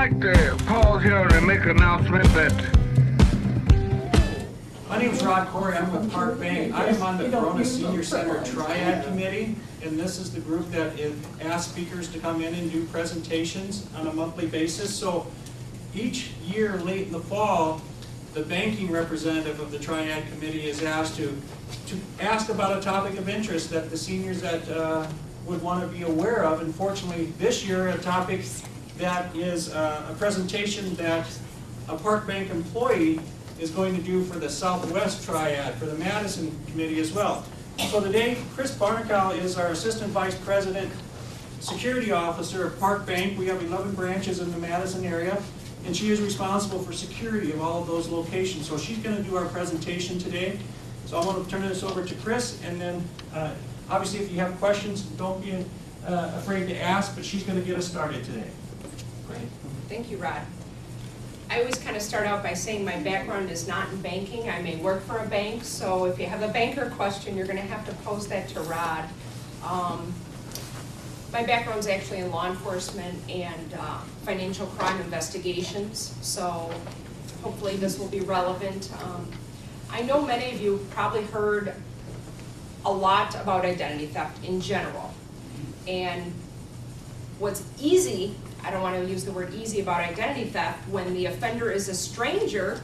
like to pause here and make an announcement that My name is Rod Corey. I'm with Park Bank. I am on the Corona Senior Center Triad Committee, and this is the group that asks speakers to come in and do presentations on a monthly basis. So each year, late in the fall, the banking representative of the Triad Committee is asked to ask about a topic of interest that the seniors that would want to be aware of. Unfortunately, this year, a topic that is a presentation that a Park Bank employee is going to do for the Southwest Triad, for the Madison Committee as well. So today, Chris Barnacow is our Assistant Vice President, Security Officer of Park Bank. We have 11 branches in the Madison area, and she is responsible for security of all of those locations. So she's going to do our presentation today. So I want to turn this over to Chris, and then obviously if you have questions, don't be afraid to ask, but she's going to get us started today. Great. Thank you, Rod. I always kind of start out by saying my background is not in banking. I may work for a bank, so if you have a banker question, you're going to have to pose that to Rod. My background is actually in law enforcement and financial crime investigations, so hopefully this will be relevant. I know many of you probably heard a lot about identity theft in general, and what's easy, I don't want to use the word easy about identity theft, when the offender is a stranger,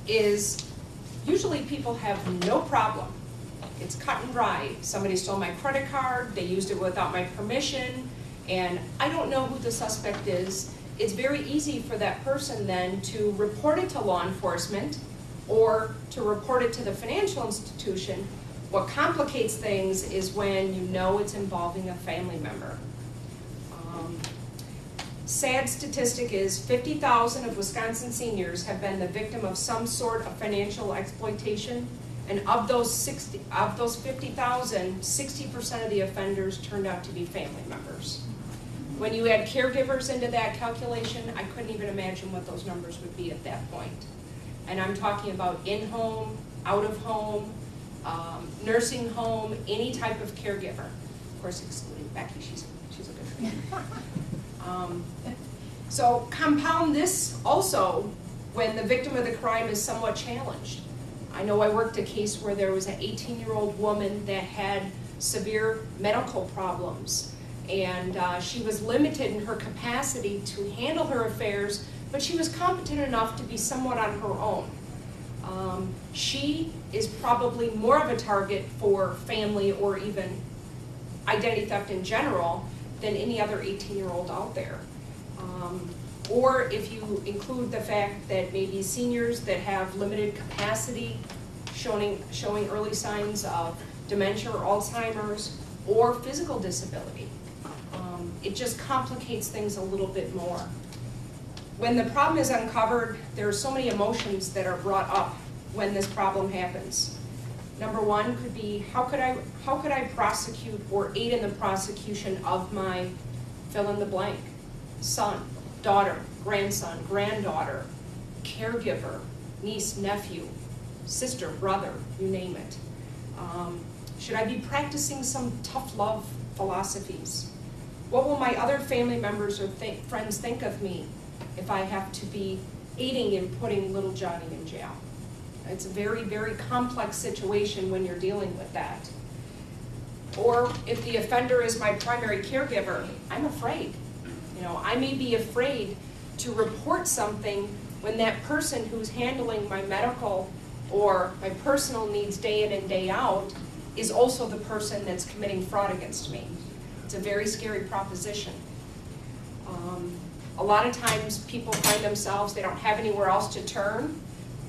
is usually people have no problem. It's cut and dry. Somebody stole my credit card, they used it without my permission, and I don't know who the suspect is. It's very easy for that person then to report it to law enforcement or to report it to the financial institution. What complicates things is when you know it's involving a family member. Sad statistic is 50,000 of Wisconsin seniors have been the victim of some sort of financial exploitation, and of those 50,000, 60% of the offenders turned out to be family members. When you add caregivers into that calculation, I couldn't even imagine what those numbers would be at that point. And I'm talking about in-home, out-of-home, nursing home, any type of caregiver. Of course, excluding Becky, she's a good friend. So compound this also when the victim of the crime is somewhat challenged. I know I worked a case where there was an 18-year-old woman that had severe medical problems, and she was limited in her capacity to handle her affairs, but she was competent enough to be somewhat on her own. She is probably more of a target for family or even identity theft in general than any other 18-year-old out there. Or if you include the fact that maybe seniors that have limited capacity, showing early signs of dementia or Alzheimer's, or physical disability. It just complicates things a little bit more. When the problem is uncovered, there are so many emotions that are brought up when this problem happens. Number one could be, how could I prosecute or aid in the prosecution of my fill in the blank? Son, daughter, grandson, granddaughter, caregiver, niece, nephew, sister, brother, you name it. Should I be practicing some tough love philosophies? What will my other family members or friends think of me if I have to be aiding in putting little Johnny in jail? It's a very, very complex situation when you're dealing with that. Or if the offender is my primary caregiver, I'm afraid. I may be afraid to report something when that person who's handling my medical or my personal needs day in and day out is also the person that's committing fraud against me. It's a very scary proposition. A lot of times people find themselves, they don't have anywhere else to turn,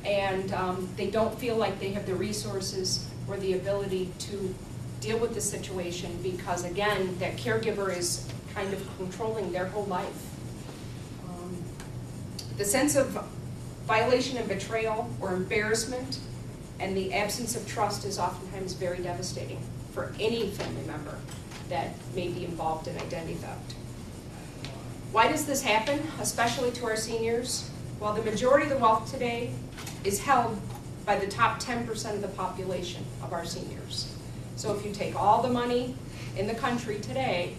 and they don't feel like they have the resources or the ability to deal with the situation because, again, that caregiver is kind of controlling their whole life. The sense of violation and betrayal or embarrassment and the absence of trust is oftentimes very devastating for any family member that may be involved in identity theft. Why does this happen, especially to our seniors? Well, the majority of the wealth today is held by the top 10% of the population of our seniors. So if you take all the money in the country today,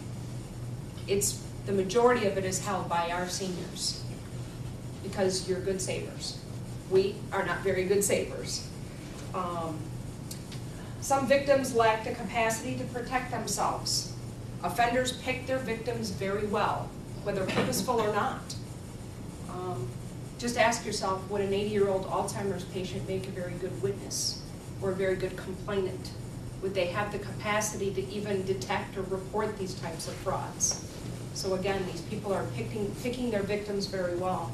the majority of it is held by our seniors. because you're good savers. We are not very good savers. Some victims lack the capacity to protect themselves. Offenders pick their victims very well, whether purposeful or not. Just ask yourself, would an 80-year-old Alzheimer's patient make a very good witness or a very good complainant? Would they have the capacity to even detect or report these types of frauds? So again, these people are picking their victims very well.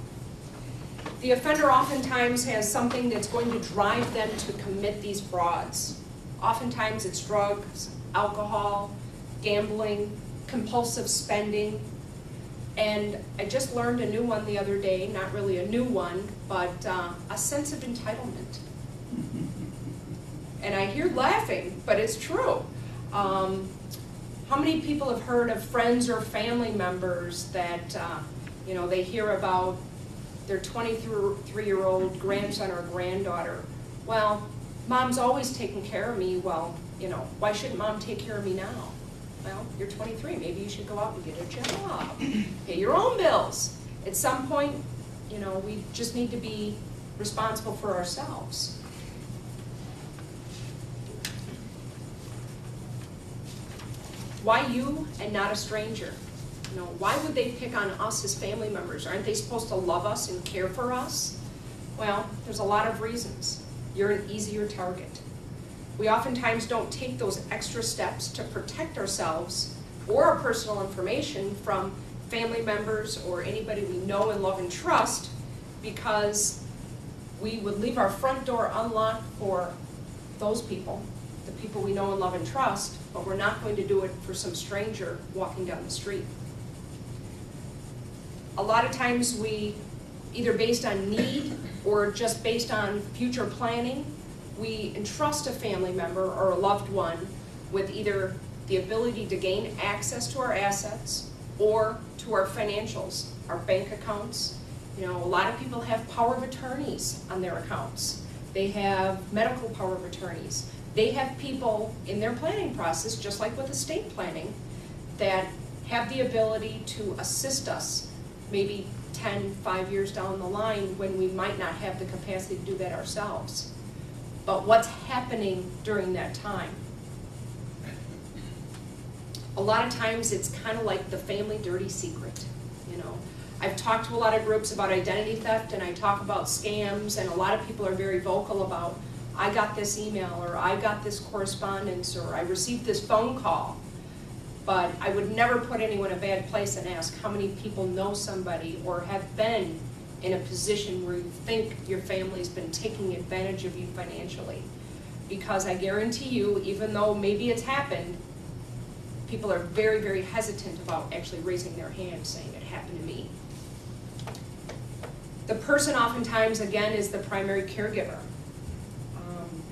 The offender oftentimes has something that's going to drive them to commit these frauds. Oftentimes it's drugs, alcohol, gambling, compulsive spending. And I just learned a new one the other day, not really a new one, but a sense of entitlement. And I hear laughing, but it's true. How many people have heard of friends or family members that they hear about their 23-year-old grandson or granddaughter? Well, mom's always taking care of me. Well, why shouldn't mom take care of me now? Well, you're 23, maybe you should go out and get a job, pay your own bills. At some point, we just need to be responsible for ourselves. Why you and not a stranger? Why would they pick on us as family members? Aren't they supposed to love us and care for us? Well, there's a lot of reasons. You're an easier target. We oftentimes don't take those extra steps to protect ourselves or our personal information from family members or anybody we know and love and trust because we would leave our front door unlocked for those people, the people we know and love and trust, but we're not going to do it for some stranger walking down the street. A lot of times we, either based on need or just based on future planning, we entrust a family member or a loved one with either the ability to gain access to our assets or to our financials, our bank accounts. A lot of people have power of attorneys on their accounts. They have medical power of attorneys. They have people in their planning process, just like with estate planning, that have the ability to assist us maybe 5 years down the line when we might not have the capacity to do that ourselves. But what's happening during that time? A lot of times it's kind of like the family dirty secret. I've talked to a lot of groups about identity theft and I talk about scams, and a lot of people are very vocal about, I got this email or I got this correspondence or I received this phone call. But I would never put anyone in a bad place and ask how many people know somebody or have been in a position where you think your family's been taking advantage of you financially. Because I guarantee you, even though maybe it's happened, people are very, very hesitant about actually raising their hand saying it happened to me. The person oftentimes, again, is the primary caregiver.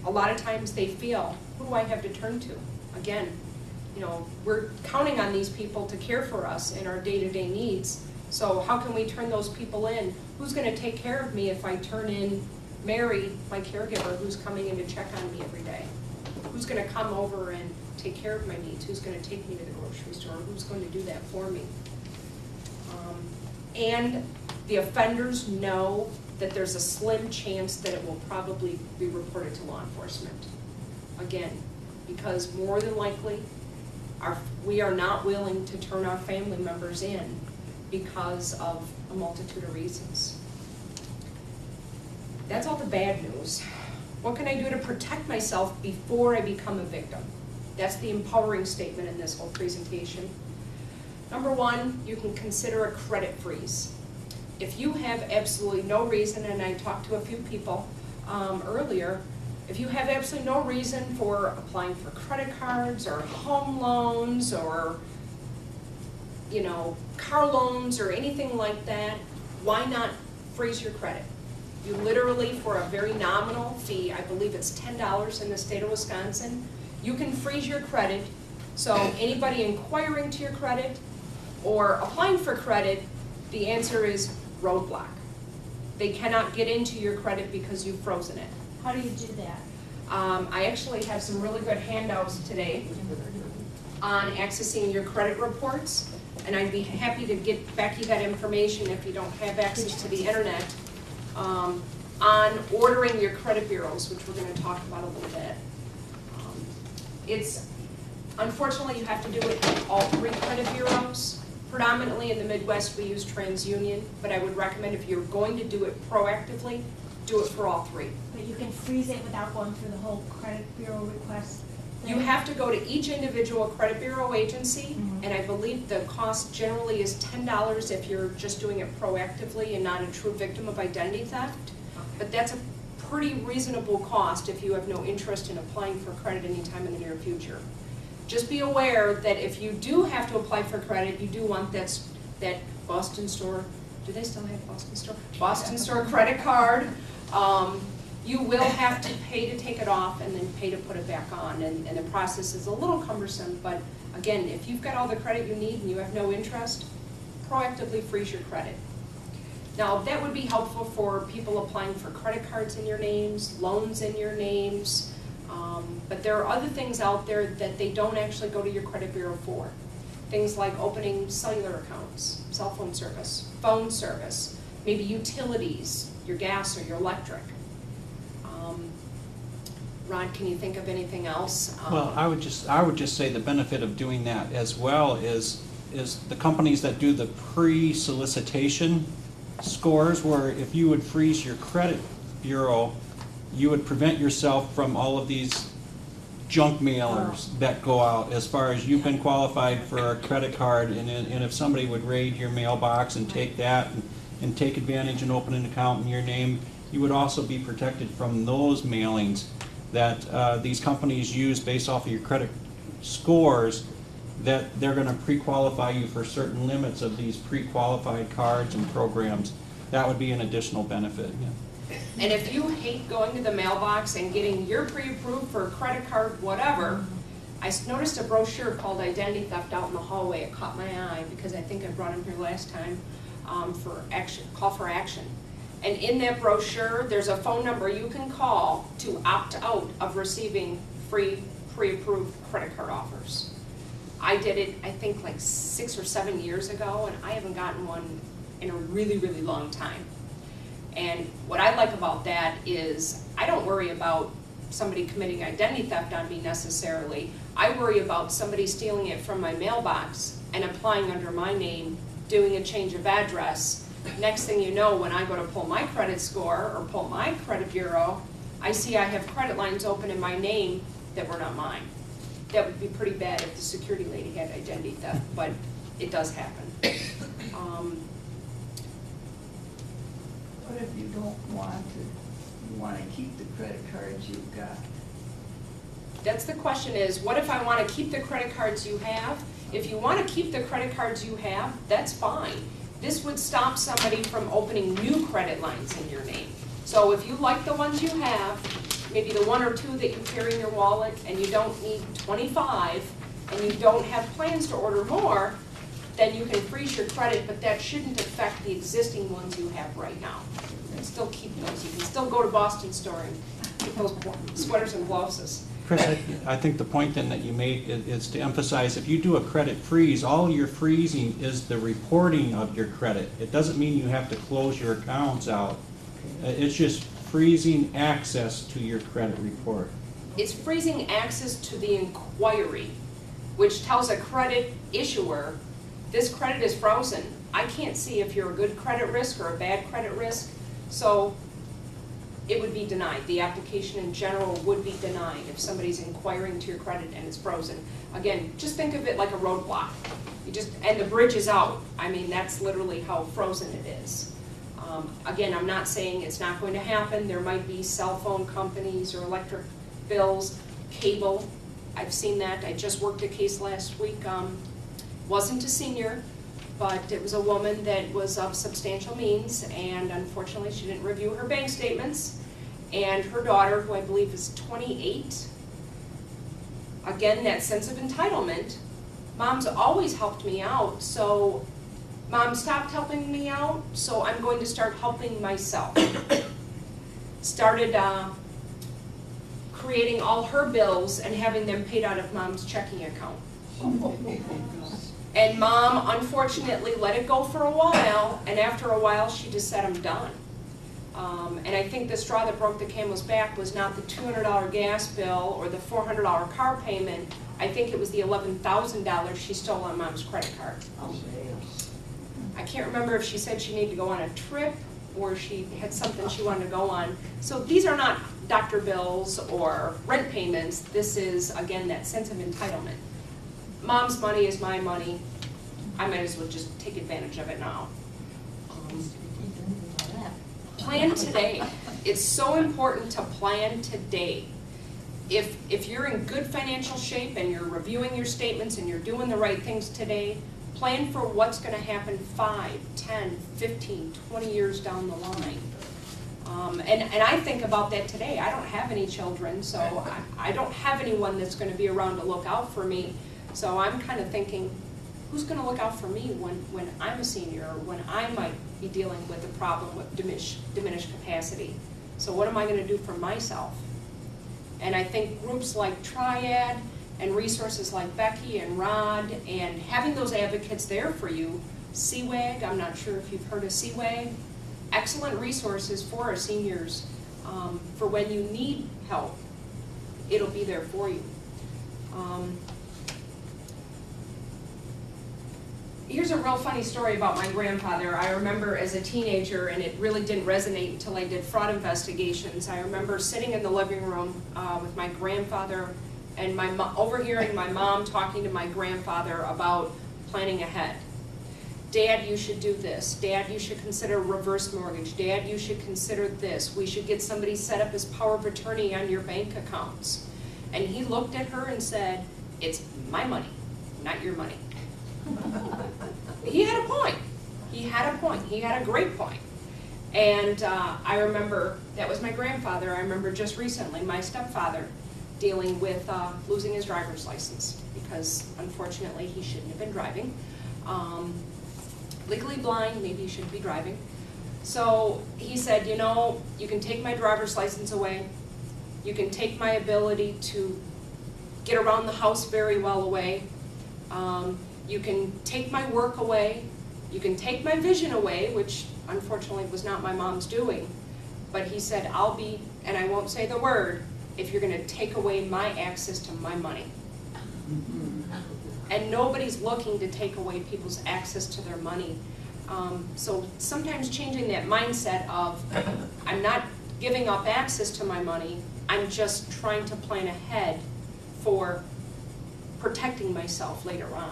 A lot of times they feel, who do I have to turn to? Again, we're counting on these people to care for us in our day-to-day needs. So how can we turn those people in? Who's going to take care of me if I turn in Mary, my caregiver, who's coming in to check on me every day? Who's going to come over and take care of my needs? Who's going to take me to the grocery store? Who's going to do that for me? And the offenders know that there's a slim chance that it will probably be reported to law enforcement. Again, because more than likely, we are not willing to turn our family members in because of a multitude of reasons. That's all the bad news. What can I do to protect myself before I become a victim? That's the empowering statement in this whole presentation. Number one, you can consider a credit freeze. If you have absolutely no reason, and I talked to a few people earlier, if you have absolutely no reason for applying for credit cards or home loans or car loans or anything like that, why not freeze your credit? You literally, for a very nominal fee, I believe it's $10 in the state of Wisconsin, you can freeze your credit. So anybody inquiring to your credit or applying for credit, the answer is roadblock. They cannot get into your credit because you've frozen it. How do you do that? I actually have some really good handouts today on accessing your credit reports. and I'd be happy to get Becky that information if you don't have access to the internet, on ordering your credit bureaus, which we're gonna talk about a little bit. It's, unfortunately, you have to do it in all 3 credit bureaus. Predominantly in the Midwest, we use TransUnion, but I would recommend if you're going to do it proactively, do it for all 3. But you can freeze it without going through the whole credit bureau request. You have to go to each individual credit bureau agency, Mhm. and I believe the cost generally is $10 if you're just doing it proactively and not a true victim of identity theft. But that's a pretty reasonable cost if you have no interest in applying for credit anytime in the near future. Just be aware that if you do have to apply for credit, you do want that Boston Store, do they still have Boston Store? Boston Store credit card. You will have to pay to take it off and then pay to put it back on, and the process is a little cumbersome, but again, if you've got all the credit you need and you have no interest, proactively freeze your credit. Now, that would be helpful for people applying for credit cards in your names, loans in your names, but there are other things out there that they don't actually go to your credit bureau for. Things like opening cellular accounts, cell phone service, maybe utilities, your gas or your electric. Rod, can you think of anything else? Well, I would just say the benefit of doing that as well is the companies that do the pre-solicitation scores, where if you would freeze your credit bureau, you would prevent yourself from all of these junk mailers that go out, as far as you've been qualified for a credit card, and if somebody would raid your mailbox and take that and take advantage and open an account in your name, you would also be protected from those mailings that these companies use based off of your credit scores, that they're going to pre-qualify you for certain limits of these pre-qualified cards and programs. That would be an additional benefit. Yeah. And if you hate going to the mailbox and getting your pre-approved for a credit card, whatever, I noticed a brochure called Identity Theft out in the hallway. It caught my eye because I think I brought him here last time for action, call for action. And in that brochure, there's a phone number you can call to opt out of receiving free pre-approved credit card offers. I did it, I think, like 6 or 7 years ago, and I haven't gotten one in a really, really long time. And what I like about that is I don't worry about somebody committing identity theft on me necessarily. I worry about somebody stealing it from my mailbox and applying under my name, doing a change of address. Next thing you know, when I go to pull my credit score or pull my credit bureau, I see I have credit lines open in my name that were not mine. That would be pretty bad if the security lady had identity theft, but it does happen. What if you don't want to, you want to keep the credit cards you've got? That's the question is, what if I want to keep the credit cards you have? If you want to keep the credit cards you have, that's fine. This would stop somebody from opening new credit lines in your name. So if you like the ones you have, maybe the 1 or 2 that you carry in your wallet, and you don't need 25, and you don't have plans to order more, then you can freeze your credit, but that shouldn't affect the existing ones you have right now. You can still keep those. You can still go to Boston Store and get those sweaters and blouses. Chris, I think the point then that you made is to emphasize, if you do a credit freeze, all you're freezing is the reporting of your credit. It doesn't mean you have to close your accounts out. It's just freezing access to your credit report. It's freezing access to the inquiry, which tells a credit issuer, this credit is frozen. I can't see if you're a good credit risk or a bad credit risk, so it would be denied. The application in general would be denied if somebody's inquiring to your credit and it's frozen. Again, just think of it like a roadblock. And the bridge is out. I mean, that's literally how frozen it is. Again, I'm not saying it's not going to happen. There might be cell phone companies or electric bills, cable. I've seen that. I just worked a case last week. Wasn't a senior, but it was a woman that was of substantial means, and unfortunately she didn't review her bank statements. And her daughter, who I believe is 28, again, that sense of entitlement. Mom's always helped me out, so Mom stopped helping me out, so I'm going to start helping myself. Started creating all her bills and having them paid out of Mom's checking account. And Mom unfortunately let it go for a while, and after a while, she just said, I'm done. And I think the straw that broke the camel's back was not the $200 gas bill or the $400 car payment. I think it was the $11,000 she stole on Mom's credit card. I can't remember if she said she needed to go on a trip or she had something she wanted to go on. So these are not doctor bills or rent payments. This is, again, that sense of entitlement. Mom's money is my money. I might as well just take advantage of it now. Plan today. It's so important to plan today. If you're in good financial shape and you're reviewing your statements and you're doing the right things today, plan for what's going to happen 5, 10, 15, 20 years down the line. And I think about that today. I don't have any children, so I don't have anyone that's going to be around to look out for me. So I'm kind of thinking, who's going to look out for me when I'm a senior, or when I might be dealing with a problem with diminished capacity? So what am I going to do for myself? And I think groups like Triad and resources like Becky and Rod and having those advocates there for you, CWAG, I'm not sure if you've heard of CWAG, excellent resources for our seniors for when you need help. It'll be there for you. Here's a real funny story about my grandfather. I remember as a teenager, and it really didn't resonate until I did fraud investigations. I remember sitting in the living room with my grandfather and overhearing my mom talking to my grandfather about planning ahead. Dad, you should do this. Dad, you should consider reverse mortgage. Dad, you should consider this. We should get somebody set up as power of attorney on your bank accounts. And he looked at her and said, it's my money, not your money. He had a point. He had a point. He had a great point. And I remember, that was my grandfather. I remember just recently my stepfather dealing with losing his driver's license because unfortunately he shouldn't have been driving. Legally blind, maybe he shouldn't be driving. So he said, you know, you can take my driver's license away. You can take my ability to get around the house very well away. You can take my work away. You can take my vision away, which unfortunately was not my mom's doing. But he said, I'll be, and I won't say the word, if you're going to take away my access to my money. And nobody's looking to take away people's access to their money. So sometimes changing that mindset of, I'm not giving up access to my money, I'm just trying to plan ahead for protecting myself later on.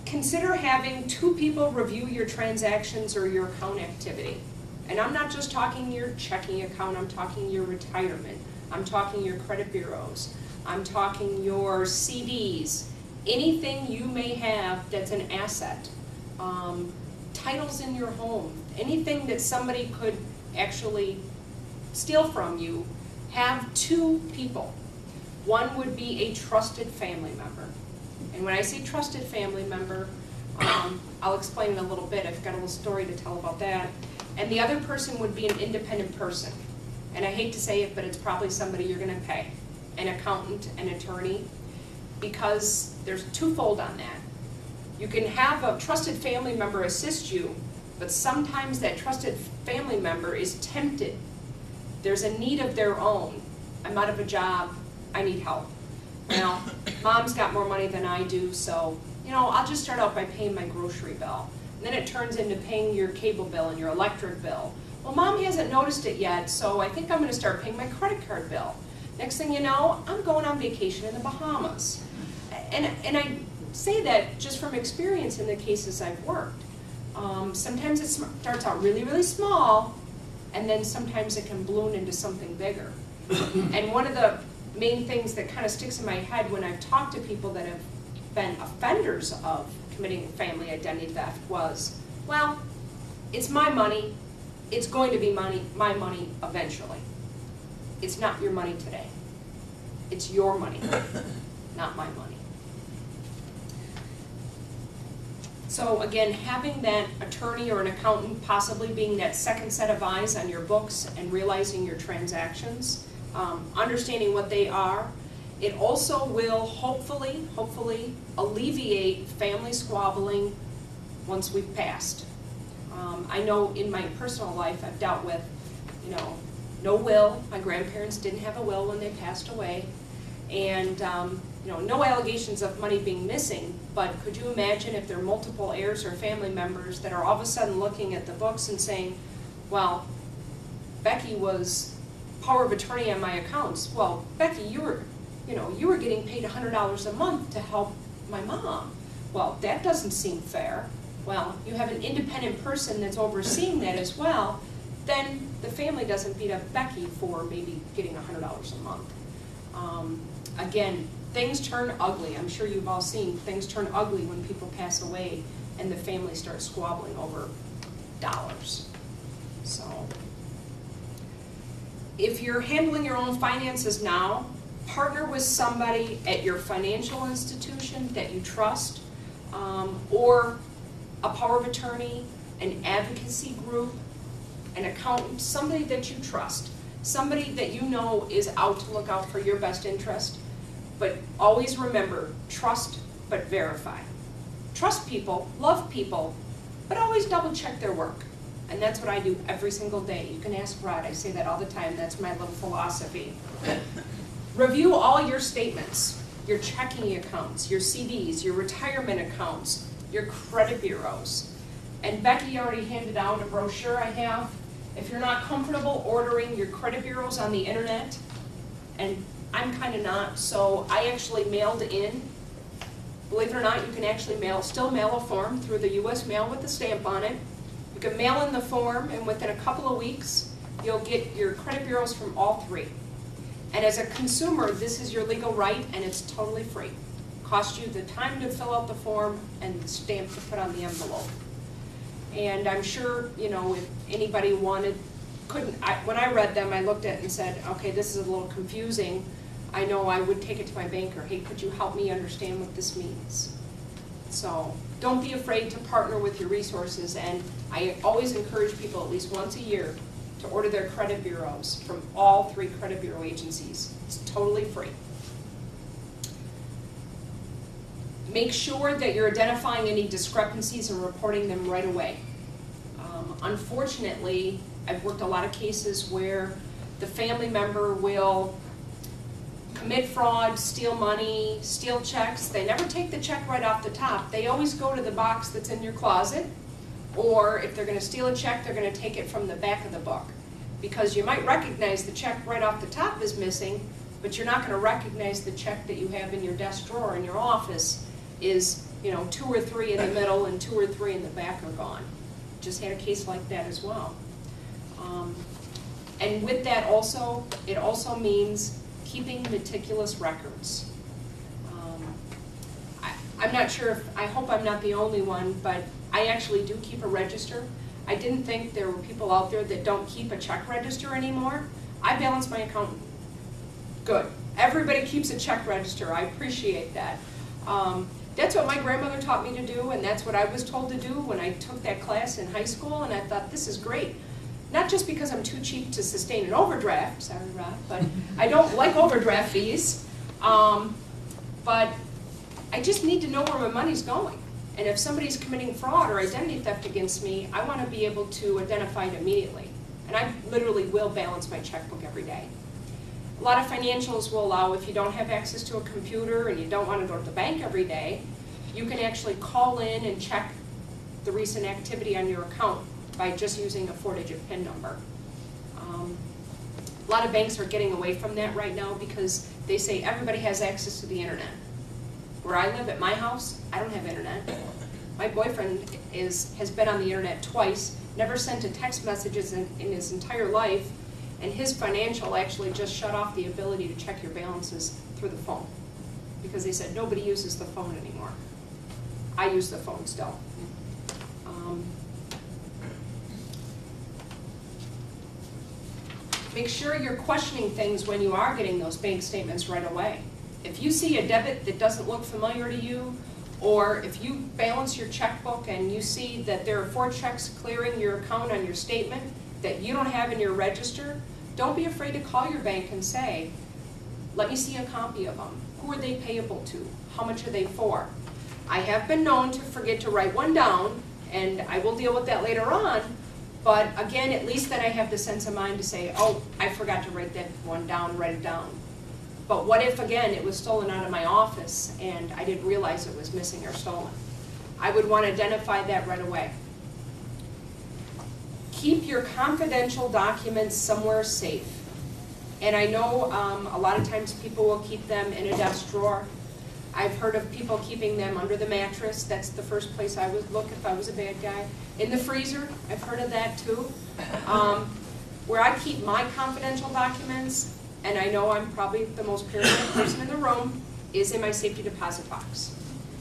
Consider having 2 people review your transactions or your account activity. And I'm not just talking your checking account, I'm talking your retirement, I'm talking your credit bureaus, I'm talking your CDs, anything you may have that's an asset, titles in your home, anything that somebody could actually steal from you, have 2 people. One would be a trusted family member. And when I say trusted family member, I'll explain in a little bit. I've got a little story to tell about that. And the other person would be an independent person. And I hate to say it, but it's probably somebody you're going to pay. An accountant, an attorney, because there's twofold on that. You can have a trusted family member assist you, but sometimes that trusted family member is tempted. There's a need of their own. I'm out of a job, I need help. Now, Mom's got more money than I do, so, you know, I'll just start out by paying my grocery bill. And then it turns into paying your cable bill and your electric bill. Well, Mom hasn't noticed it yet, so I think I'm going to start paying my credit card bill. Next thing you know, I'm going on vacation in the Bahamas. And I say that just from experience in the cases I've worked. Sometimes it starts out really, really small, and then sometimes it can balloon into something bigger. And one of the main things that kind of sticks in my head when I've talked to people that have been offenders of committing family identity theft was, well, it's my money, it's going to be my money eventually. It's not your money today. It's your money, not my money. So again, having that attorney or an accountant possibly being that second set of eyes on your books and realizing your transactions, understanding what they are, It also will hopefully alleviate family squabbling once we've passed. I know in my personal life I've dealt with, no will. My grandparents didn't have a will when they passed away. And, no allegations of money being missing, but could you imagine if there are multiple heirs or family members that are all of a sudden looking at the books and saying, well, Becky was power of attorney on my accounts. Well, Becky, you were getting paid $100 a month to help my mom. Well, that doesn't seem fair. Well, you have an independent person that's overseeing that as well, then the family doesn't beat up Becky for maybe getting $100 a month. Again, things turn ugly. I'm sure you've all seen things turn ugly when people pass away and the family starts squabbling over dollars. So, if you're handling your own finances now, partner with somebody at your financial institution that you trust, or a power of attorney, an advocacy group, an accountant, somebody that you trust, somebody that you know is out to look out for your best interest. But always remember, trust but verify. Trust people, love people, but always double check their work. And that's what I do every single day. You can ask Rod, I say that all the time, that's my little philosophy. Review all your statements, your checking accounts, your CDs, your retirement accounts, your credit bureaus. And Becky already handed out a brochure I have. If you're not comfortable ordering your credit bureaus on the internet, and I'm kind of not, so I actually mailed in. Believe it or not, you can actually still mail a form through the U.S. mail with a stamp on it. You can mail in the form, and within a couple of weeks, you'll get your credit bureaus from all three. And as a consumer, this is your legal right, and it's totally free. Costs you the time to fill out the form and the stamp to put on the envelope. And I'm sure, if anybody when I read them, I looked at it and said, okay, this is a little confusing. I know I would take it to my banker. Hey, could you help me understand what this means? So don't be afraid to partner with your resources. And I always encourage people at least once a year to order their credit bureaus from all three credit bureau agencies. It's totally free. Make sure that you're identifying any discrepancies and reporting them right away. Unfortunately, I've worked a lot of cases where the family member will commit fraud, steal money, steal checks. They never take the check right off the top. They always go to the box that's in your closet, or if they're going to steal a check, they're going to take it from the back of the book. Because you might recognize the check right off the top is missing, but you're not going to recognize the check that you have in your desk drawer in your office is, 2 or 3 in the middle and 2 or 3 in the back are gone. Just had a case like that as well. And with that also, it also means keeping meticulous records. I'm not sure I hope I'm not the only one, but I actually do keep a register. I didn't think there were people out there that don't keep a check register anymore. I balance my account. Good. Everybody keeps a check register. I appreciate that. That's what my grandmother taught me to do, and that's what I was told to do when I took that class in high school, and I thought, this is great. Not just because I'm too cheap to sustain an overdraft, sorry Rod, but I don't like overdraft fees, but I just need to know where my money's going. And if somebody's committing fraud or identity theft against me, I want to be able to identify it immediately. And I literally will balance my checkbook every day. A lot of financials will allow, if you don't have access to a computer and you don't want to go to the bank every day, you can actually call in and check the recent activity on your account by just using a 4-digit PIN number. A lot of banks are getting away from that right now because they say everybody has access to the internet. Where I live at my house, I don't have internet. My boyfriend has been on the internet twice, never sent a text messages in his entire life, and his financial actually just shut off the ability to check your balances through the phone because they said nobody uses the phone anymore. I use the phone still. Make sure you're questioning things when you are getting those bank statements right away. If you see a debit that doesn't look familiar to you, or if you balance your checkbook and you see that there are 4 checks clearing your account on your statement that you don't have in your register, don't be afraid to call your bank and say, Let me see a copy of them. Who are they payable to? How much are they for? I have been known to forget to write one down, and I will deal with that later on, but again, at least then I have the sense of mind to say, oh, I forgot to write that one down, write it down. But what if, again, it was stolen out of my office and I didn't realize it was missing or stolen? I would want to identify that right away. Keep your confidential documents somewhere safe. And I know a lot of times people will keep them in a desk drawer. I've heard of people keeping them under the mattress. That's the first place I would look if I was a bad guy. In the freezer, I've heard of that too. Where I keep my confidential documents, and I know I'm probably the most paranoid person in the room, is in my safety deposit box.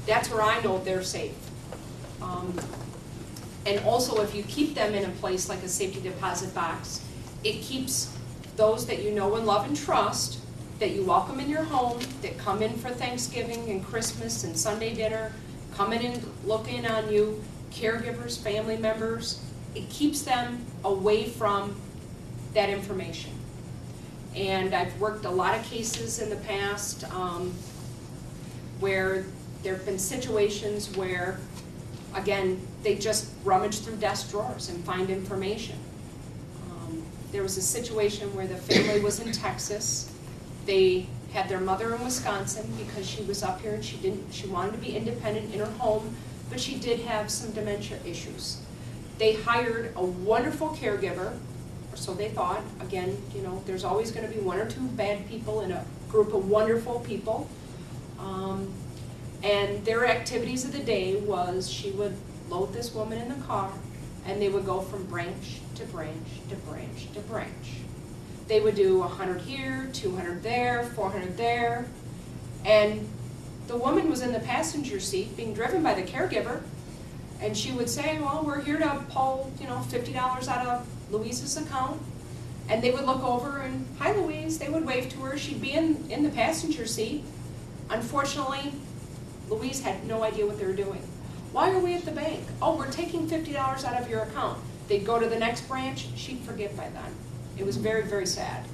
That's where I know they're safe. And also, if you keep them in a place like a safety deposit box, it keeps those that you know and love and trust, that you welcome in your home, that come in for Thanksgiving and Christmas and Sunday dinner, come in and look in on you, caregivers, family members. It keeps them away from that information. And I've worked a lot of cases in the past where there have been situations where, again, they just rummage through desk drawers and find information. There was a situation where the family was in Texas. They had their mother in Wisconsin because she was up here and she wanted to be independent in her home, but she did have some dementia issues. They hired a wonderful caregiver, or so they thought. Again, you know, there's always going to be one or two bad people in a group of wonderful people. And their activities of the day was she would load this woman in the car and they would go from branch to branch to branch to branch. They would do 100 here, 200 there, 400 there. And the woman was in the passenger seat being driven by the caregiver. And she would say, well, we're here to pull, $50 out of Louise's account. And they would look over and, hi, Louise. They would wave to her. She'd be in the passenger seat. Unfortunately, Louise had no idea what they were doing. Why are we at the bank? Oh, we're taking $50 out of your account. They'd go to the next branch. She'd forget by then. It was very, very sad.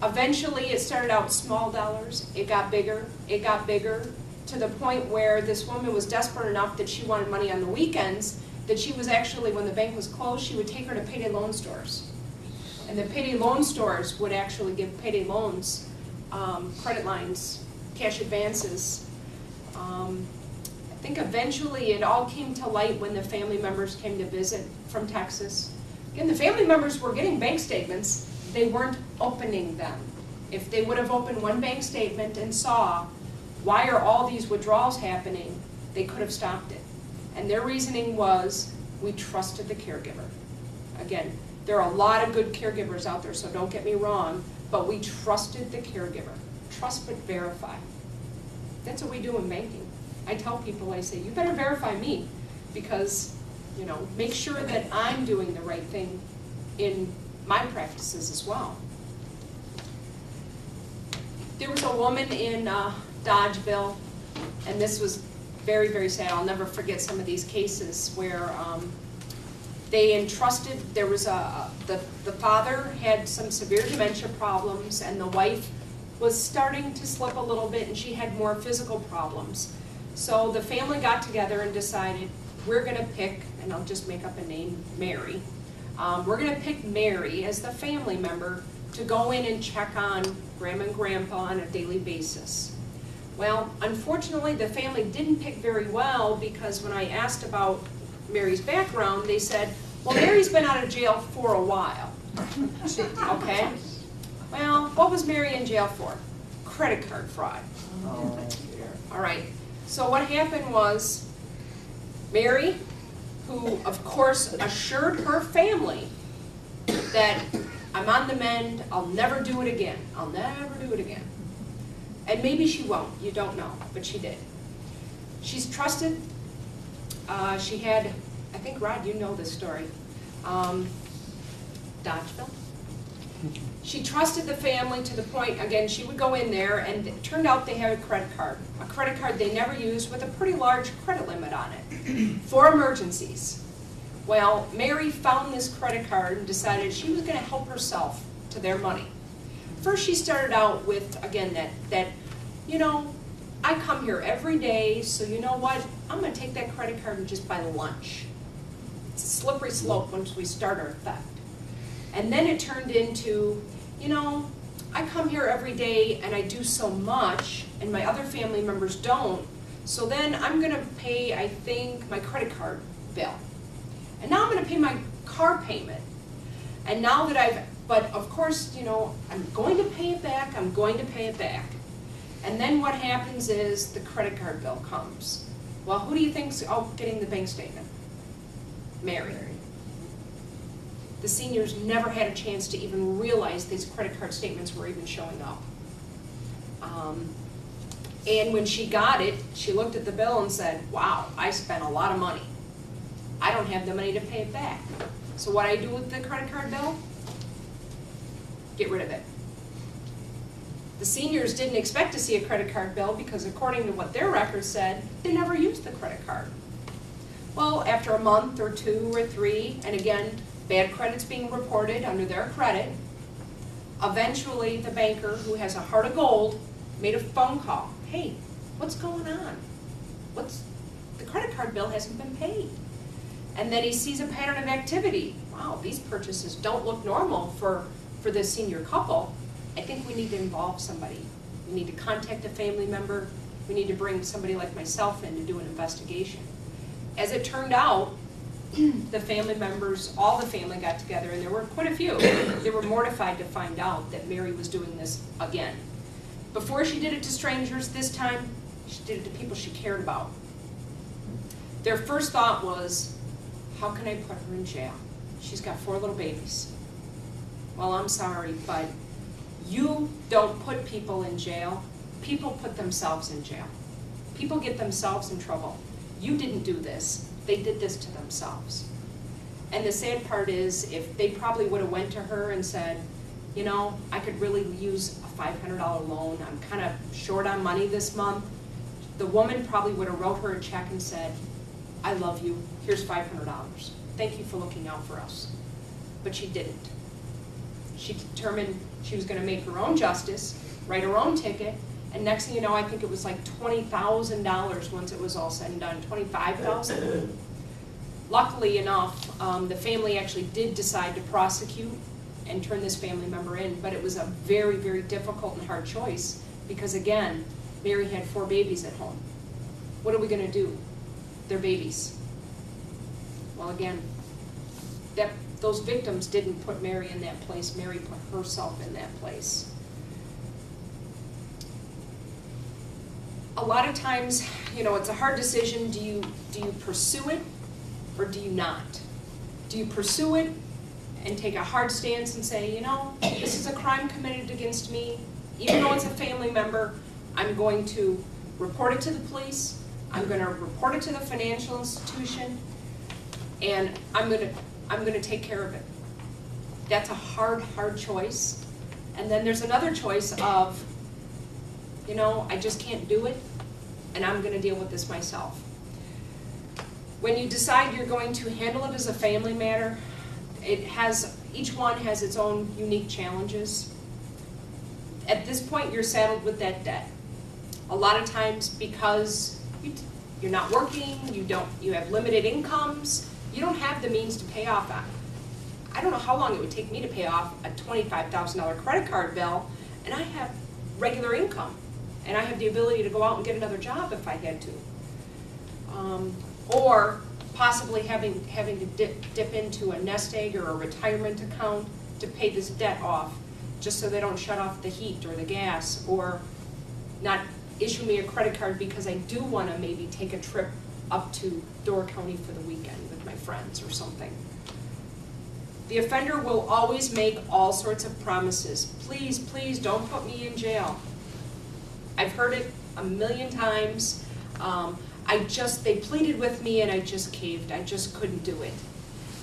Eventually, it started out small dollars. It got bigger. It got bigger to the point where this woman was desperate enough that she wanted money on the weekends, that she was actually, when the bank was closed, she would take her to payday loan stores. And the payday loan stores would actually give payday loans, credit lines, cash advances. I think eventually it all came to light when the family members came to visit from Texas. Again, the family members were getting bank statements. They weren't opening them. If they would have opened one bank statement and saw, why are all these withdrawals happening, they could have stopped it. And their reasoning was, we trusted the caregiver. Again, there are a lot of good caregivers out there, so don't get me wrong, but we trusted the caregiver. Trust but verify. That's what we do in banking. I tell people, I say, you better verify me, because, make sure that I'm doing the right thing in my practices as well. There was a woman in Dodgeville, and this was very, very sad. I'll never forget some of these cases where they entrusted, there was the father had some severe dementia problems, and the wife was starting to slip a little bit, and she had more physical problems. So the family got together and decided, we're going to pick, and I'll just make up a name, Mary. We're going to pick Mary as the family member to go in and check on Grandma and Grandpa on a daily basis. Well, unfortunately, the family didn't pick very well, because when I asked about Mary's background, they said, well, Mary's been out of jail for a while. Okay? Well, what was Mary in jail for? Credit card fraud. All right. So what happened was, Mary, who of course assured her family that I'm on the mend, I'll never do it again. I'll never do it again. And maybe she won't, you don't know, but she did. She's trusted. She had, I think, Rod, you know this story, Dodgeville. She trusted the family to the point, again, she would go in there, and it turned out they had a credit card they never used, with a pretty large credit limit on it for emergencies. Well, Mary found this credit card and decided she was going to help herself to their money. First, she started out with, again, that, you know, I come here every day, so you know what? I'm gonna take that credit card and just buy lunch. It's a slippery slope once we start our theft. And then it turned into, you know, I come here every day and I do so much, and my other family members don't, so then I'm gonna pay, I think, my credit card bill. And now I'm gonna pay my car payment. And now that but of course, you know, I'm going to pay it back, I'm going to pay it back. And then what happens is the credit card bill comes. Well, who do you think's getting the bank statement? Mary. The seniors never had a chance to even realize these credit card statements were even showing up. And when she got it, she looked at the bill and said, wow, I spent a lot of money. I don't have the money to pay it back. So what I do with the credit card bill? Get rid of it. The seniors didn't expect to see a credit card bill because according to what their records said, they never used the credit card. Well, after a month or 2 or 3, and again, bad credits being reported under their credit, eventually the banker, who has a heart of gold, made a phone call. Hey, what's going on? The credit card bill hasn't been paid. And then he sees a pattern of activity. Wow, these purchases don't look normal for this senior couple. I think we need to involve somebody. We need to contact a family member. We need to bring somebody like myself in to do an investigation. As it turned out, the family members, all the family got together, and there were quite a few. They were mortified to find out that Mary was doing this again. Before she did it to strangers, this time, she did it to people she cared about. Their first thought was, how can I put her in jail? She's got 4 little babies. Well, I'm sorry, but you don't put people in jail. People put themselves in jail. People get themselves in trouble. You didn't do this. They did this to themselves. And the sad part is, if they probably would have went to her and said, you know, I could really use a $500 loan. I'm kind of short on money this month. The woman probably would have wrote her a check and said, I love you. Here's $500. Thank you for looking out for us. But she didn't. She determined she was going to make her own justice, write her own ticket, and next thing you know, I think it was like $20,000 once it was all said and done, $25,000. Luckily enough, the family actually did decide to prosecute and turn this family member in, but it was a very, very difficult and hard choice because again, Mary had 4 babies at home. What are we going to do? They're babies. Well, again, those victims didn't put Mary in that place. Mary put herself in that place. A lot of times, you know, it's a hard decision. Do you pursue it or do you not? Do you pursue it and take a hard stance and say, you know, this is a crime committed against me. Even though it's a family member, I'm going to report it to the police. I'm going to report it to the financial institution, and I'm going to take care of it. That's a hard, hard choice. And then there's another choice of, you know, I just can't do it, and I'm going to deal with this myself. When you decide you're going to handle it as a family matter, each one has its own unique challenges. At this point, you're saddled with that debt. A lot of times because you're not working, you have limited incomes, you don't have the means to pay off that. I don't know how long it would take me to pay off a $25,000 credit card bill, and I have regular income, and I have the ability to go out and get another job if I had to. Or possibly having to dip into a nest egg or a retirement account to pay this debt off, just so they don't shut off the heat or the gas, or not issue me a credit card because I do want to maybe take a trip up to Door County for the weekend with my friends or something. The offender will always make all sorts of promises. Please, please don't put me in jail. I've heard it a million times. They pleaded with me and I just caved. I just couldn't do it.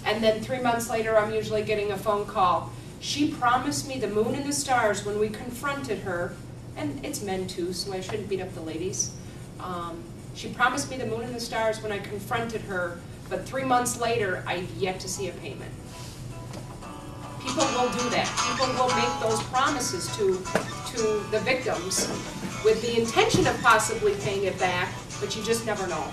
And then 3 months later, I'm usually getting a phone call. She promised me the moon and the stars when we confronted her, and it's men too, so I shouldn't beat up the ladies. She promised me the moon and the stars when I confronted her, but 3 months later, I've yet to see a payment. People will do that. People will make those promises to the victims with the intention of possibly paying it back, but you just never know.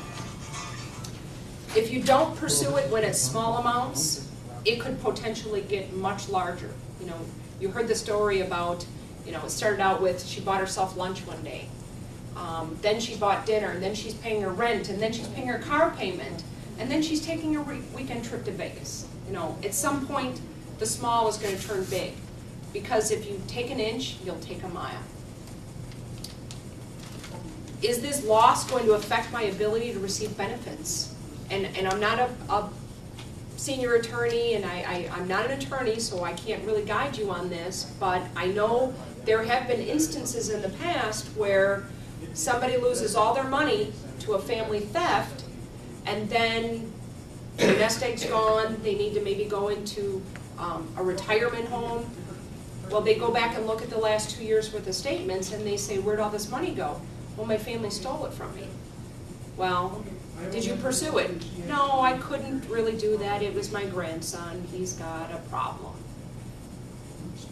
If you don't pursue it when it's small amounts, it could potentially get much larger. You know, you heard the story about, you know, it started out with she bought herself lunch one day. Then she bought dinner, and then she's paying her rent, and then she's paying her car payment, and then she's taking a weekend trip to Vegas. You know, at some point, the small is going to turn big, because if you take an inch, you'll take a mile. Is this loss going to affect my ability to receive benefits? And I'm not a senior attorney, and I'm not an attorney, so I can't really guide you on this, but I know there have been instances in the past where somebody loses all their money to a family theft, and then their nest egg's gone, they need to maybe go into a retirement home. Well, they go back and look at the last 2 years worth of statements, and they say, where'd all this money go? Well, my family stole it from me. Well, did you pursue it? No, I couldn't really do that. It was my grandson. He's got a problem.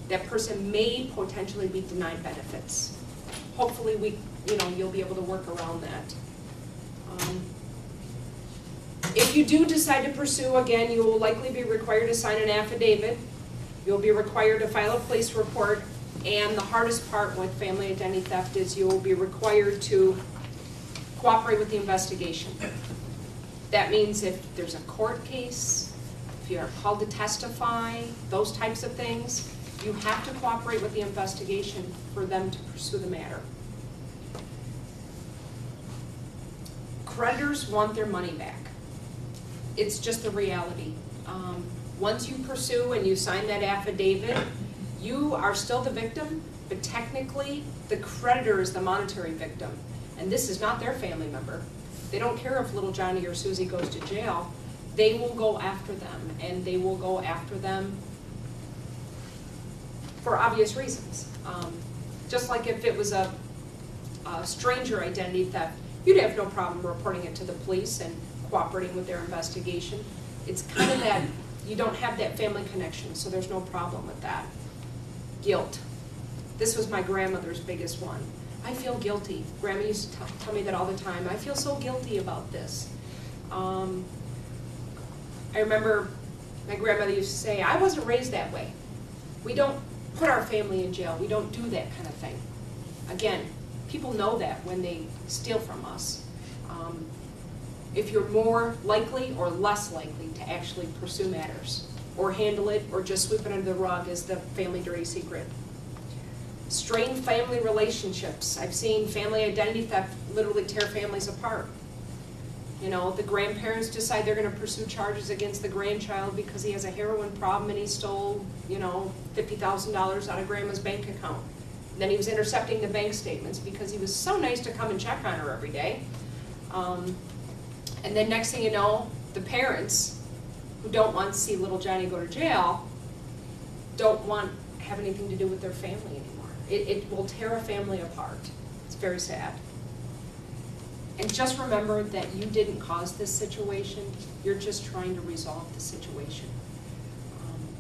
That person may potentially be denied benefits. Hopefully you'll be able to work around that. If you do decide to pursue, again, you will likely be required to sign an affidavit. You'll be required to file a police report, and the hardest part with family identity theft is you will be required to cooperate with the investigation. That means if there's a court case, if you are called to testify, those types of things, you have to cooperate with the investigation for them to pursue the matter. Creditors want their money back. It's just the reality. Once you pursue and you sign that affidavit, you are still the victim, but technically the creditor is the monetary victim. And this is not their family member. They don't care if little Johnny or Susie goes to jail. They will go after them, and they will go after them for obvious reasons. Just like if it was a stranger identity theft, you'd have no problem reporting it to the police and cooperating with their investigation. It's kind of that you don't have that family connection, so there's no problem with that. Guilt. This was my grandmother's biggest one. I feel guilty. Grandma used to tell me that all the time. I feel so guilty about this. I remember my grandmother used to say, I wasn't raised that way. We don't put our family in jail. We don't do that kind of thing. Again, people know that when they steal from us. If you're more likely or less likely to actually pursue matters or handle it or just sweep it under the rug as the family dirty secret. Strained family relationships. I've seen family identity theft literally tear families apart. You know, the grandparents decide they're going to pursue charges against the grandchild because he has a heroin problem and he stole, $50,000 out of grandma's bank account. And then he was intercepting the bank statements because he was so nice to come and check on her every day. And then next thing you know, the parents who don't want to see little Johnny go to jail don't want to have anything to do with their family anymore. It will tear a family apart. It's very sad. And just remember that you didn't cause this situation. You're just trying to resolve the situation.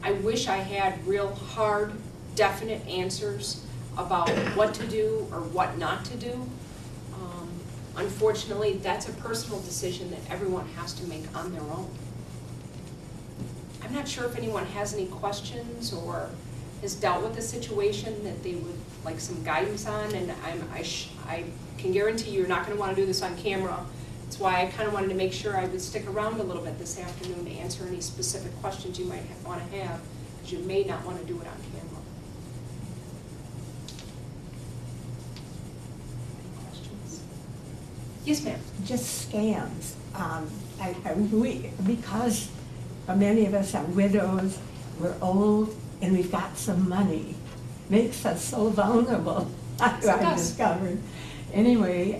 I wish I had real hard, definite answers about what to do or what not to do. Unfortunately, that's a personal decision that everyone has to make on their own. I'm not sure if anyone has any questions or has dealt with a situation that they would like some guidance on, and I can guarantee you're not going to want to do this on camera. That's why I kind of wanted to make sure I would stick around a little bit this afternoon to answer any specific questions you might want to have, because you may not want to do it on camera. Any questions? Yes, ma'am. Just scams. Because many of us are widows, we're old, and we've got some money, makes us so vulnerable. I've discovered. Anyway,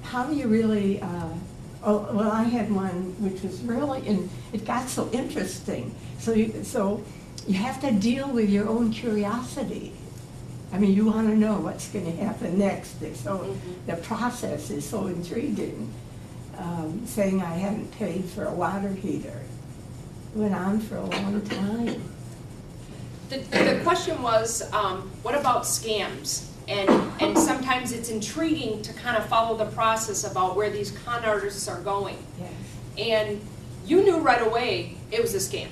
how do you really? I had one which was really, and it got so interesting. So you have to deal with your own curiosity. I mean, you want to know what's going to happen next. So the process is so intriguing. Saying I hadn't paid for a water heater. went on for a long time. The question was, what about scams? And sometimes it's intriguing to kind of follow the process about where these con artists are going. Yes. And you knew right away it was a scam.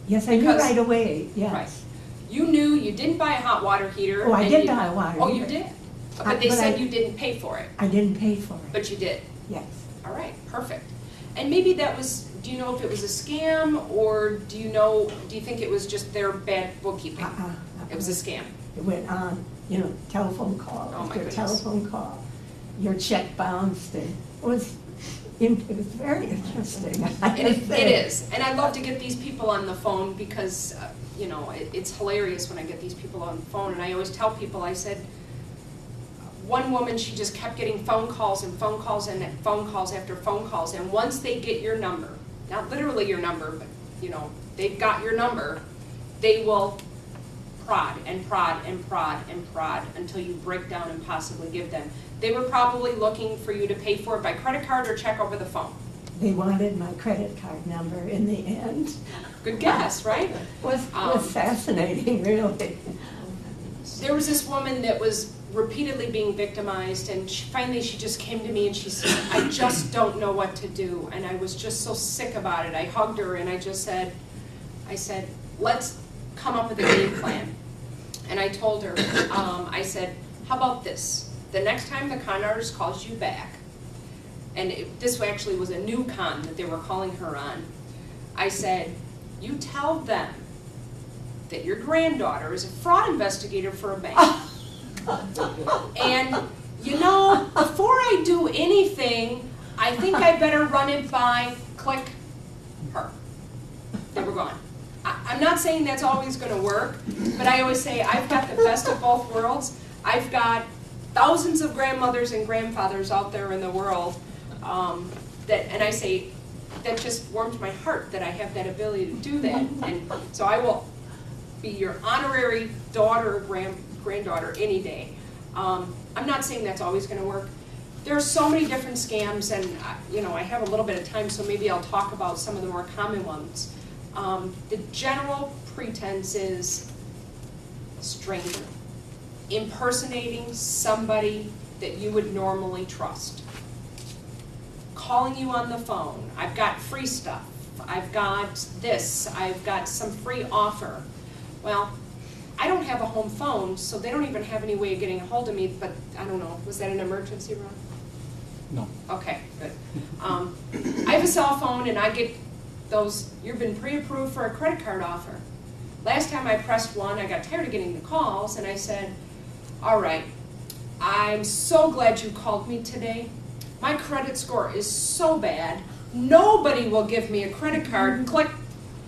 Yes, I knew Because- right away, Right. yes. You knew you didn't buy a hot water heater. Oh, I and did you- buy a water Oh, you heater. did? But they But said I- you didn't pay for it, I didn't pay for it, but you did. yes. All right, perfect. And maybe that was, do you know if it was a scam, or do you think it was just their bad bookkeeping? It was a scam. It went on, telephone call Oh, my after goodness. telephone call. Your check bounced, and it was very interesting. I It have to say. is, and I love to get these people on the phone because, it's hilarious when I get these people on the phone, and I always tell people, I said, one woman, she just kept getting phone calls and phone calls and phone calls after phone calls, and once they get your number, not literally your number, but, they've got your number, they will prod and prod and prod and prod until you break down and possibly give them. They were probably looking for you to pay for it by credit card or check over the phone. They wanted my credit card number in the end. Good guess, right? Was fascinating, really. There was this woman that was repeatedly being victimized, and finally she just came to me and she said, I just don't know what to do. And I was just so sick about it. I hugged her and I said, let's come up with a game plan. And I told her, I said, how about this? The next time the con artist calls you back, and this actually was a new con that they were calling her on, I said, you tell them that your granddaughter is a fraud investigator for a bank. And, before I do anything, I think I better run it by, click, her. They were gone. I'm not saying that's always going to work, but I always say I've got the best of both worlds. I've got thousands of grandmothers and grandfathers out there in the world and I say, that just warmed my heart that I have that ability to do that. And so I will be your honorary daughter or granddaughter any day. I'm not saying that's always going to work. There are so many different scams, and I have a little bit of time, so maybe I'll talk about some of the more common ones. The general pretense is stranger, impersonating somebody that you would normally trust, calling you on the phone. I've got free stuff. I've got this. I've got some free offer. Well, I don't have a home phone, so they don't even have any way of getting a hold of me, but I don't know. Was that an emergency, Ron? No. Okay, good. I have a cell phone and I get those, you've been pre-approved for a credit card offer. Last time I pressed one, I got tired of getting the calls and I said, all right, I'm so glad you called me today. My credit score is so bad, nobody will give me a credit card. Click.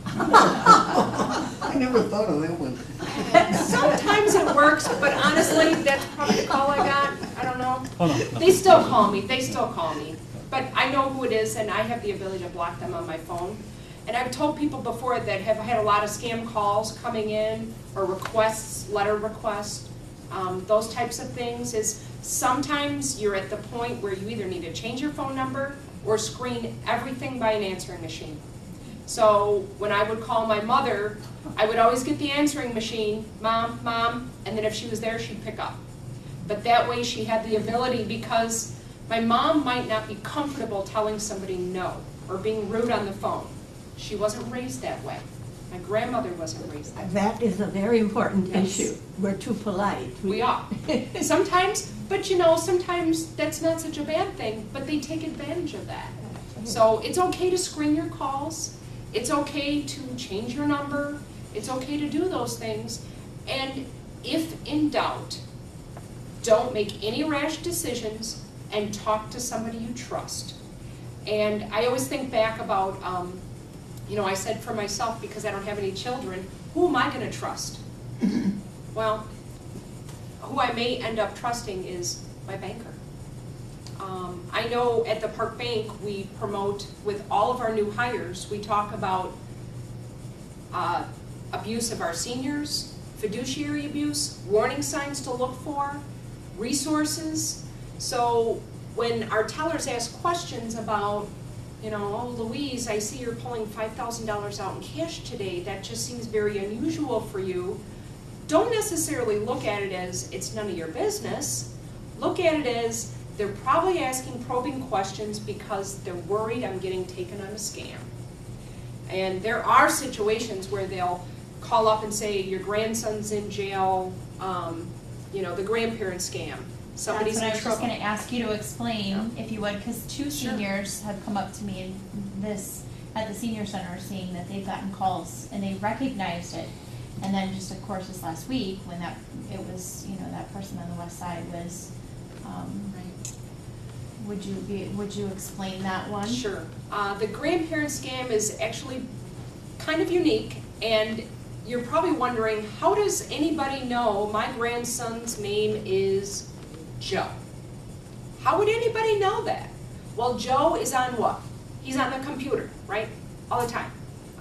I never thought of that one. Sometimes it works, but honestly, that's probably the call I got. I don't know. Oh, no. They still call me. But I know who it is, and I have the ability to block them on my phone. And I've told people before that have had a lot of scam calls coming in, or requests, letter requests, those types of things, is sometimes you're at the point where you either need to change your phone number or screen everything by an answering machine. So when I would call my mother, I would always get the answering machine, Mom, Mom, and then if she was there, she'd pick up. But that way she had the ability, because my mom might not be comfortable telling somebody no or being rude on the phone. She wasn't raised that way. My grandmother wasn't raised that way. That is a very important Yes. issue. We're too polite. We are. Sometimes, but sometimes that's not such a bad thing, but they take advantage of that. So it's okay to screen your calls. It's okay to change your number. It's okay to do those things. And if in doubt, don't make any rash decisions and talk to somebody you trust. And I always think back about, I said for myself, because I don't have any children, who am I going to trust? Well, who I may end up trusting is my banker. I know at the Park Bank, we promote with all of our new hires, we talk about abuse of our seniors, fiduciary abuse, warning signs to look for, resources. So when our tellers ask questions about, oh, Louise, I see you're pulling $5,000 out in cash today. That just seems very unusual for you. Don't necessarily look at it as it's none of your business. Look at it as they're probably asking probing questions because they're worried I'm getting taken on a scam. And there are situations where they'll call up and say, your grandson's in jail, the grandparent scam. Somebody's in That's what I was just trouble. gonna ask you to explain, if you would, because two Sure. seniors have come up to me at the senior center saying that they've gotten calls and they recognized it. And then just of course this last week, when that person on the west side was, would you explain that one? Sure. The grandparent scam is actually kind of unique, and you're probably wondering, how does anybody know my grandson's name is Joe? How would anybody know that? Well, Joe is on what? He's on the computer, right? All the time.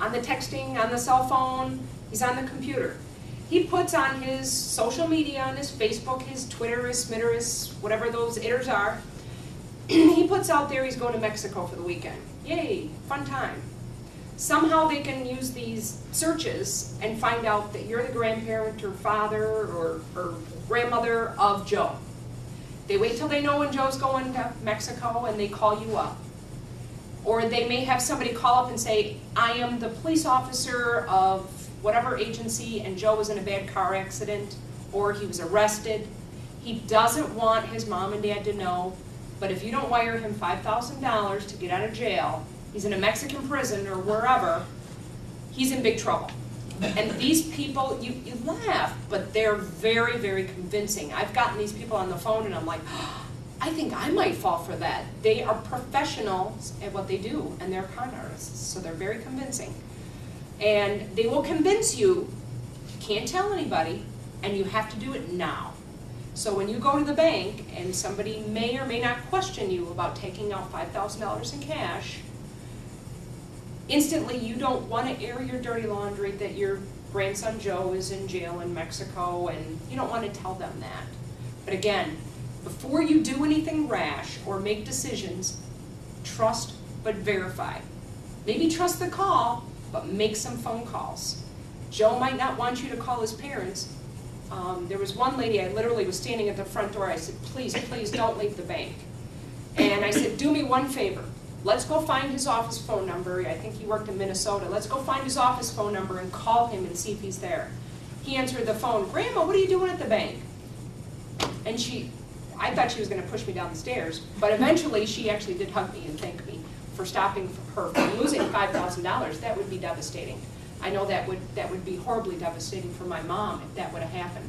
On the texting, on the cell phone, he's on the computer. He puts on his social media, on his Facebook, his Twitter, his Smitter, his whatever those itters are. He puts out there he's going to Mexico for the weekend. Yay, fun time. Somehow they can use these searches and find out that you're the grandparent or father or grandmother of Joe. They wait till they know when Joe's going to Mexico and they call you up. Or they may have somebody call up and say, I am the police officer of whatever agency and Joe was in a bad car accident or he was arrested. He doesn't want his mom and dad to know, but if you don't wire him $5,000 to get out of jail, he's in a Mexican prison or wherever, he's in big trouble. And these people, you laugh, but they're very, very convincing. I've gotten these people on the phone and I'm like, I think I might fall for that. They are professionals at what they do, and they're con artists, so they're very convincing. And they will convince you, can't tell anybody, and you have to do it now. So when you go to the bank and somebody may or may not question you about taking out $5,000 in cash, instantly you don't want to air your dirty laundry that your grandson Joe is in jail in Mexico, and you don't want to tell them that. But again, before you do anything rash or make decisions, trust but verify. Maybe trust the call, but make some phone calls. Joe might not want you to call his parents. There was one lady, I literally was standing at the front door, I said, please, please don't leave the bank. And I said, do me one favor. Let's go find his office phone number. I think he worked in Minnesota. Let's go find his office phone number and call him and see if he's there. He answered the phone, Grandma, what are you doing at the bank? And I thought she was going to push me down the stairs, but eventually she actually did hug me and thank me for stopping her from losing $5,000. That would be devastating. I know that would be horribly devastating for my mom if that would have happened.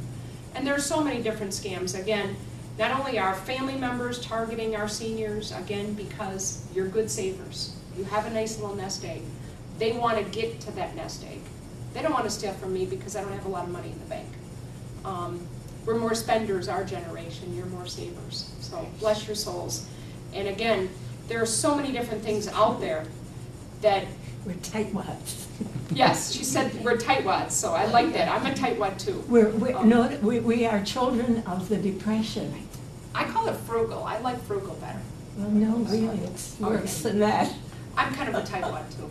And there are so many different scams. Again, not only are family members targeting our seniors, again, because you're good savers. You have a nice little nest egg. They want to get to that nest egg. They don't want to steal from me because I don't have a lot of money in the bank. We're more spenders, our generation. You're more savers. So bless your souls. And again, there are so many different things out there that... We're tightwads. Yes, she said we're tightwads, so I like that. I'm a tightwad too. We are children of the Depression. I call it frugal. I like frugal better. Well, no, really, it's worse than that. I'm kind of a tightwad too.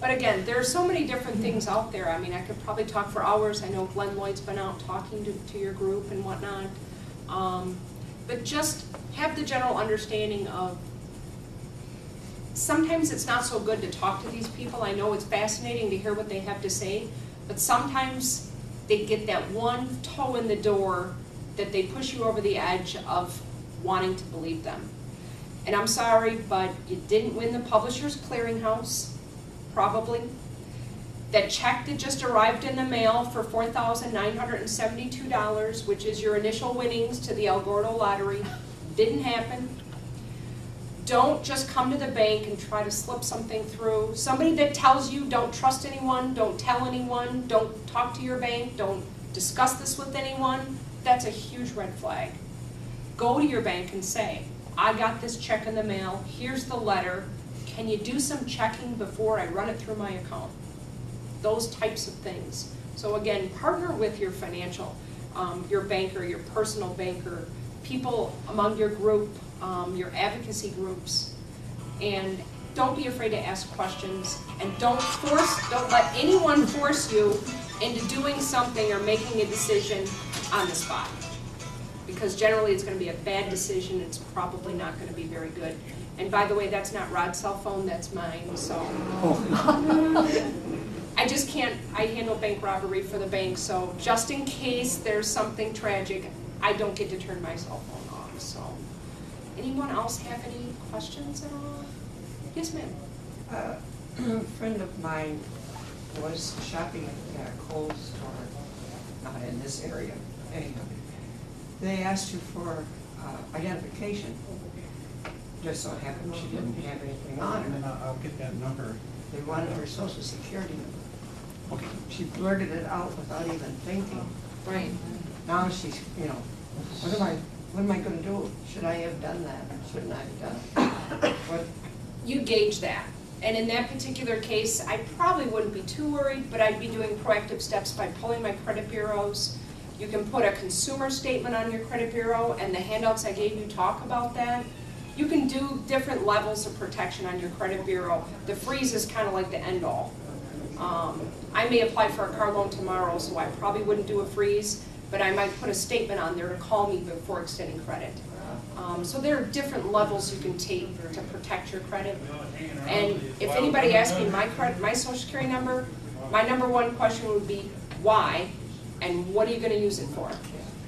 But again, there are so many different things out there. I mean, I could probably talk for hours. I know Glenn Lloyd's been out talking to your group and whatnot. But just have the general understanding of sometimes it's not so good to talk to these people. I know it's fascinating to hear what they have to say, but sometimes they get that one toe in the door that they push you over the edge of wanting to believe them. And I'm sorry, but you didn't win the Publishers Clearinghouse. Probably. That check that just arrived in the mail for $4,972, which is your initial winnings to the El Gordo lottery, didn't happen. Don't just come to the bank and try to slip something through. Somebody that tells you don't trust anyone, don't tell anyone, don't talk to your bank, don't discuss this with anyone, that's a huge red flag. Go to your bank and say, I got this check in the mail, here's the letter, can you do some checking before I run it through my account? Those types of things. So again, partner with your financial, your banker, your personal banker, people among your group, your advocacy groups, and don't be afraid to ask questions, and don't let anyone force you into doing something or making a decision on the spot. Because generally it's gonna be a bad decision, it's probably not gonna be very good. And by the way, that's not Rod's cell phone, that's mine, so. I just can't, I handle bank robbery for the bank, so just in case there's something tragic, I don't get to turn my cell phone off, so. Anyone else have any questions at all? Yes, ma'am. A friend of mine was shopping at a Kohl's store, not in this area, anyhow. They asked her for identification. Just so happened she didn't have anything on And then her. I'll get that number. They wanted her social security number. Okay. She blurted it out without even thinking. Right. Now she's, what am I gonna do? Should I have done that? Shouldn't I have done it? What, You gauge that. And in that particular case, I probably wouldn't be too worried, but I'd be doing proactive steps by pulling my credit bureaus. You can put a consumer statement on your credit bureau, and the handouts I gave you talk about that. You can do different levels of protection on your credit bureau. The freeze is kind of like the end all. I may apply for a car loan tomorrow, so I probably wouldn't do a freeze, but I might put a statement on there to call me before extending credit. So there are different levels you can take to protect your credit. And if anybody asks me my social security number, my number one question would be, why? And what are you gonna use it for?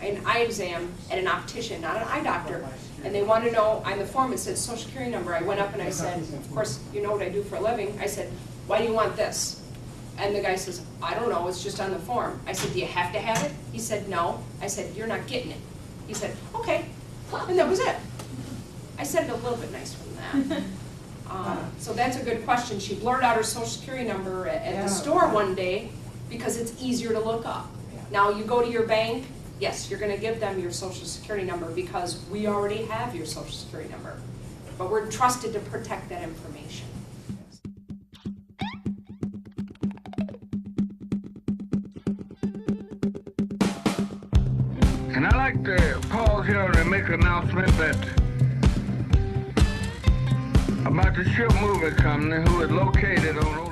An eye exam at an optician, not an eye doctor. And they want to know, on the form it says social security number. I went up and I said, of course, you know what I do for a living. I said, why do you want this? And the guy says, I don't know, it's just on the form. I said, do you have to have it? He said, no. I said, you're not getting it. He said, okay. And that was it. I said it a little bit nicer than that. So that's a good question. She blurted out her social security number at the store one day because it's easier to look up. Now you go to your bank, yes, you're gonna give them your social security number because we already have your social security number. But we're trusted to protect that information. And I'd like to pause here and make an announcement that about the Ship Moving Company, who is located on